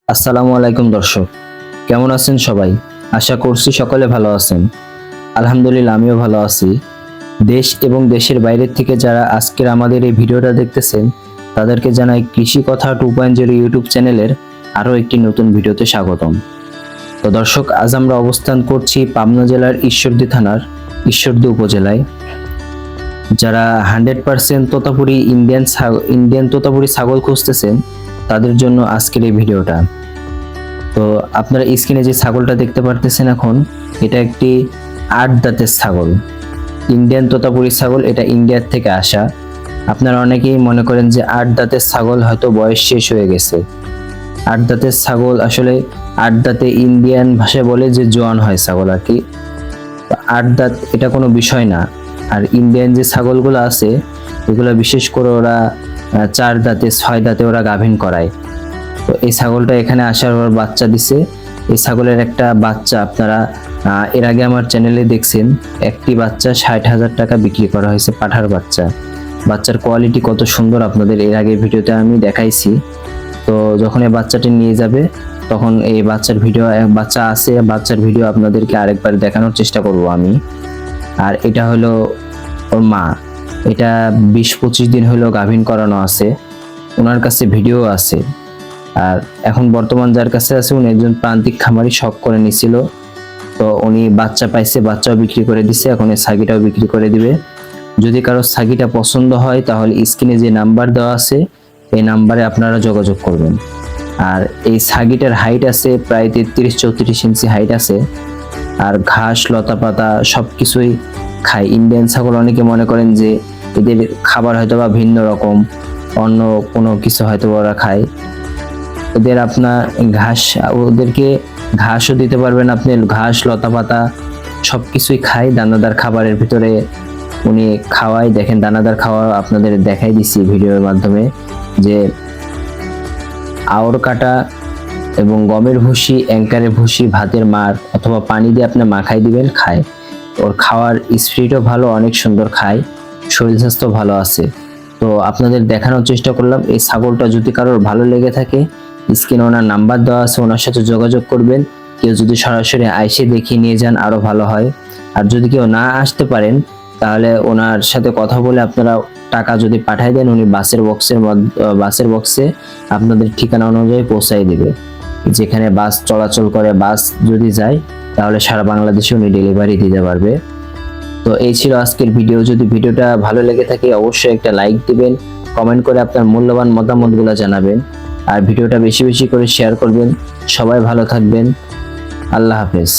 আসসালামু আলাইকুম দর্শক, কেমন আছেন সবাই? আশা করছি সকলে ভালো আছেন। আলহামদুলিল্লাহ, আমিও ভালো আছি। দেশ এবং দেশের বাইরের থেকে যারা আজকের আমাদের এই ভিডিওটা দেখতেছেন, তাদেরকে জানাই কৃষি কথা 2.0 ইউটিউব চ্যানেলের আরও একটি নতুন ভিডিওতে স্বাগতম। তো দর্শক, আজ আমরা অবস্থান করছি পাবনা জেলার ঈশ্বরদী থানার ঈশ্বরদী উপজেলায়। যারা 100% তোতাপুরি ইন্ডিয়ান তোতাপুরি ছাগল খুঁজতেছেন, তাদের জন্য আজকের এই ভিডিওটা। তো আপনারা স্ক্রিনে যে ছাগলটা দেখতে পারতেছেন এখন, এটা একটি 8 দাঁতের ছাগল, ইন্ডিয়ান তোতাপুরি ছাগল। এটা ইন্ডিয়ার থেকে আসা। আপনারা অনেকেই মনে করেন যে 8 দাঁতের ছাগল হয়তো বয়স শেষ হয়ে গেছে। 8 দাঁতের ছাগল আসলে 8 দাঁতে ইন্ডিয়ান ভাষায় বলে যে জোয়ান হয় ছাগল আর কি। 8 দাঁত এটা কোনো বিষয় না। আর ইন্ডিয়ান যে ছাগলগুলো আছে, এগুলো বিশেষ করে ওরা 4 দাঁতে 6 দাঁতে ওরা গাভীন করায়। তো এই ছাগলটা এখানে আসার পর বাচ্চা দিছে। এই ছাগলের একটা বাচ্চা আপনারা এর আগে আমার চ্যানেলে দেখছেন, একটি বাচ্চা 60,000 টাকা বিক্রি করা হয়েছে, পাঠার বাচ্চা। বাচ্চার কোয়ালিটি কত সুন্দর আপনাদের এর আগে ভিডিওতে আমি দেখাইছি। তো যখন এই বাচ্চাটি নিয়ে যাবে, তখন এই বাচ্চার ভিডিও আপনাদেরকে আরেকবার দেখানোর চেষ্টা করব আমি। আর এটা হলো ওর মা। এটা 20-25 দিন হলো গাভীন করানো আছে, ওনার কাছে ভিডিও আছে। আর এখন বর্তমান যার কাছে আছে, উনি একজন প্রান্তিক খামারি, শখ করে নিছিল। তো উনি বাচ্চা পাইছে, বাচ্চাও বিক্রি করে দিছে, এখন এই ছাগিটাও বিক্রি করে দিবে। যদি কারো ছাগিটা পছন্দ হয়, তাহলে স্ক্রিনে যে নাম্বার দেওয়া আছে, এই নাম্বারে আপনারা যোগাযোগ করবেন। আর এই ছাগিটার হাইট আছে প্রায় 33-34 ইঞ্চি হাইট আছে। আর ঘাস লতা পাতা সবকিছুই খায়। ইন্ডিয়ান ছাগল অনেকে মনে করেন যে এদের খাবার হয়তো বা ভিন্ন রকম, অন্য কোনো কিছু হয়তো ওরা খায়। এদের আপনার ওদেরকে ঘাসও দিতে পারবেন আপনি, ঘাস লতা পাতা সবকিছুই খায়। দানাদার খাবারের ভিতরে উনি খাওয়ায়। দেখেন, দানাদার খাওয়া আপনাদের দেখাই দিছি ভিডিওর মাধ্যমে, যে আওর কাটা এবং গমের ভুসি, অ্যাঙ্কারের ভুসি, ভাতের মার অথবা পানি দিয়ে আপনি মাখাই দিবেন, খায়। ওর খাওয়ার স্পিডও ভালো, অনেক সুন্দর খায়, শরীর স্বাস্থ্য ভালো আছে। তো আপনাদের দেখানোর চেষ্টা করলাম। এই ছাগলটা যদি কারোর ভালো লেগে থাকে, স্ক্রিনে ওনার নাম্বার দেওয়া আছে, ওনার সাথে যোগাযোগ করবেন। কেউ যদি সরাসরি আইসে দেখিয়ে নিয়ে যান আরো ভালো হয়। আর যদি কেউ না আসতে পারেন, তাহলে ওনার সাথে কথা বলে আপনারা টাকা যদি পাঠায় দেন, উনি বাসের বক্সে আপনাদের ঠিকানা অনুযায়ী পৌঁছাই দিবে। যেখানে বাস চলাচল করে, বাস যদি যায়, তাহলে সারা বাংলাদেশে উনি ডেলিভারি দিতে পারবে। তো এই ছিল আজকের ভিডিও। যদি ভিডিওটা ভালো লেগে থাকে, অবশ্যই একটা লাইক দিবেন, কমেন্ট করে আপনার মূল্যবান মতামতগুলো জানাবেন। আর ভিডিওটা বেশি বেশি করে শেয়ার করবেন। সবাই ভালো থাকবেন। আল্লাহ হাফেজ।